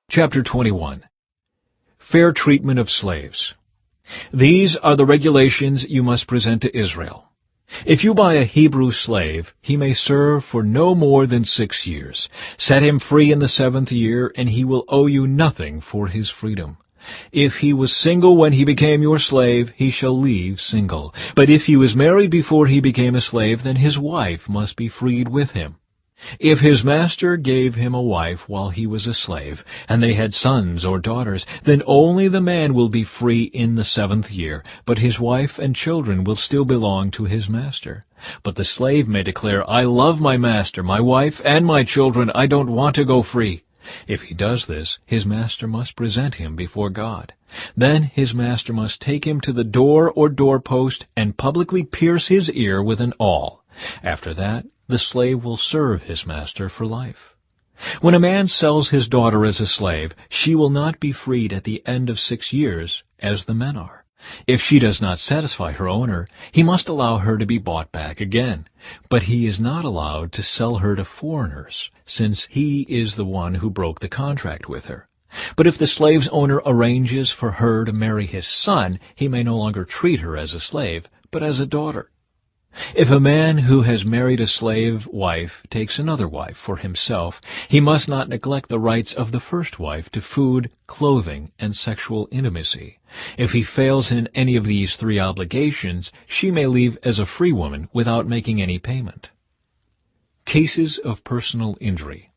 Chapter 21. Fair Treatment of Slaves. These are the regulations you must present to Israel. If you buy a Hebrew slave, he may serve for no more than 6 years. Set him free in the 7th year, and he will owe you nothing for his freedom. If he was single when he became your slave, he shall leave single. But if he was married before he became a slave, then his wife must be freed with him. If his master gave him a wife while he was a slave, and they had sons or daughters, then only the man will be free in the 7th year, but his wife and children will still belong to his master. But the slave may declare, "I love my master, my wife, and my children. I don't want to go free." If he does this, his master must present him before God. Then his master must take him to the door or doorpost and publicly pierce his ear with an awl. After that, the slave will serve his master for life. When a man sells his daughter as a slave, she will not be freed at the end of 6 years, as the men are. If she does not satisfy her owner, he must allow her to be bought back again. But he is not allowed to sell her to foreigners, since he is the one who broke the contract with her. But if the slave's owner arranges for her to marry his son, he may no longer treat her as a slave, but as a daughter. If a man who has married a slave wife takes another wife for himself, he must not neglect the rights of the first wife to food, clothing, and sexual intimacy. If he fails in any of these 3 obligations, she may leave as a free woman without making any payment. Cases of personal injury.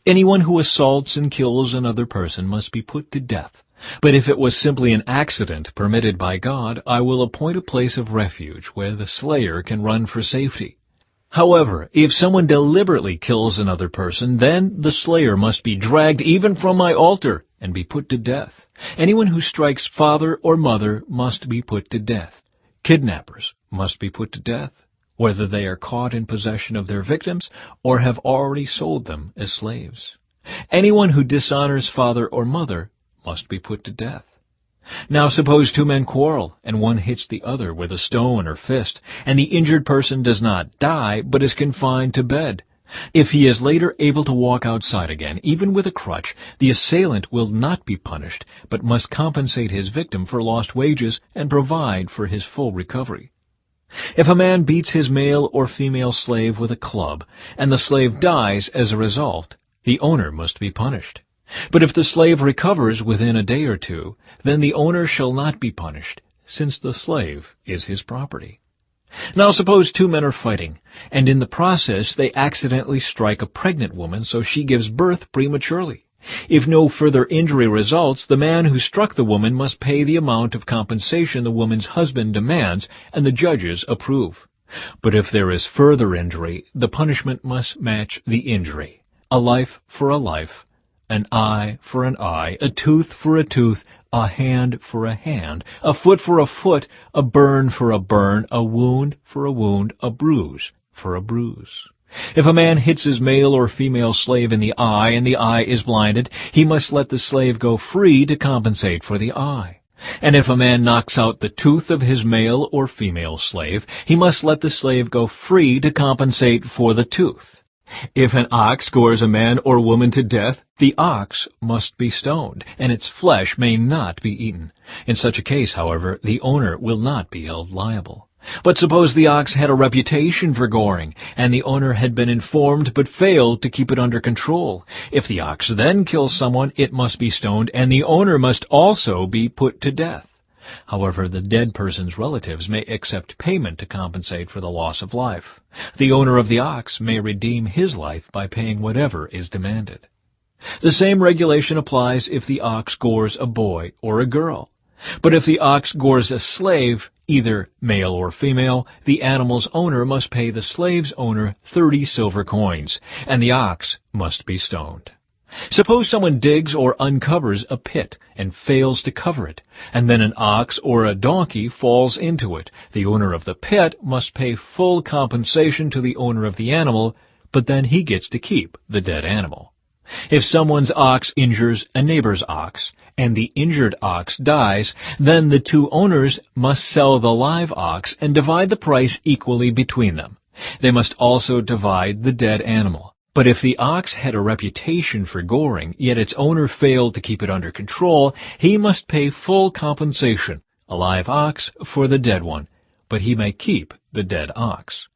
Anyone who assaults and kills another person must be put to death. But if it was simply an accident permitted by God, I will appoint a place of refuge where the slayer can run for safety. However, if someone deliberately kills another person, then the slayer must be dragged even from my altar and be put to death. Anyone who strikes father or mother must be put to death. Kidnappers must be put to death, whether they are caught in possession of their victims or have already sold them as slaves. Anyone who dishonors father or mother must be put to death. Now suppose 2 men quarrel, and one hits the other with a stone or fist, and the injured person does not die, but is confined to bed. If he is later able to walk outside again, even with a crutch, the assailant will not be punished, but must compensate his victim for lost wages and provide for his full recovery. If a man beats his male or female slave with a club, and the slave dies as a result, the owner must be punished. But if the slave recovers within a day or 2, then the owner shall not be punished, since the slave is his property. Now suppose 2 men are fighting, and in the process they accidentally strike a pregnant woman so she gives birth prematurely. If no further injury results, the man who struck the woman must pay the amount of compensation the woman's husband demands, and the judges approve. But if there is further injury, the punishment must match the injury. A life for a life, an eye for an eye, a tooth for a tooth, a hand for a hand, a foot for a foot, a burn for a burn, a wound for a wound, a bruise for a bruise. If a man hits his male or female slave in the eye and the eye is blinded, he must let the slave go free to compensate for the eye. And if a man knocks out the tooth of his male or female slave, he must let the slave go free to compensate for the tooth. If an ox gores a man or woman to death, the ox must be stoned, and its flesh may not be eaten. In such a case, however, the owner will not be held liable. But suppose the ox had a reputation for goring, and the owner had been informed but failed to keep it under control. If the ox then kills someone, it must be stoned, and the owner must also be put to death. However, the dead person's relatives may accept payment to compensate for the loss of life. The owner of the ox may redeem his life by paying whatever is demanded. The same regulation applies if the ox gores a boy or a girl. But if the ox gores a slave, either male or female, the animal's owner must pay the slave's owner 30 silver coins, and the ox must be stoned. Suppose someone digs or uncovers a pit and fails to cover it, and then an ox or a donkey falls into it. The owner of the pit must pay full compensation to the owner of the animal, but then he gets to keep the dead animal. If someone's ox injures a neighbor's ox, and the injured ox dies, then the 2 owners must sell the live ox and divide the price equally between them. They must also divide the dead animal. But if the ox had a reputation for goring, yet its owner failed to keep it under control, he must pay full compensation, a live ox for the dead one, but he may keep the dead ox.